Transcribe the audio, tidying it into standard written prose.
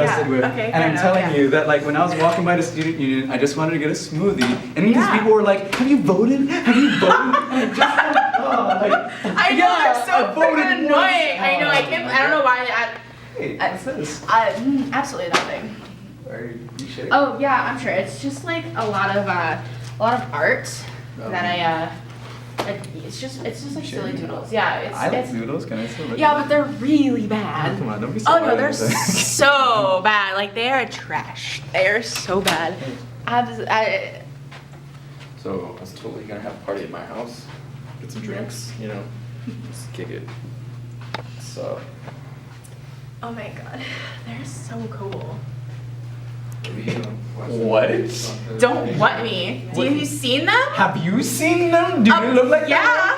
adjusted with. Okay, And I'm telling you that like when I was walking by the student union, I just wanted to get a smoothie. And these people were like, have you voted? Have you voted? And I just I know, they're so freaking annoying. I know, I don't know why. Hey, what's this? Absolutely nothing. Are you sure? Oh yeah, I'm sure. It's just like a lot of art that it's just like silly doodles. Yeah, I like doodles. Can I still look? Yeah, but they're really bad. Oh, come on, don't be so Oh no, bad. they're so bad. Like they are trash. They are so bad. So I was totally gonna have a party at my house, get some drinks, you know, just kick it. So. Oh my god, they're so cool. What? Don't what me? Have you seen them? Have you seen them? Do they look like Yeah.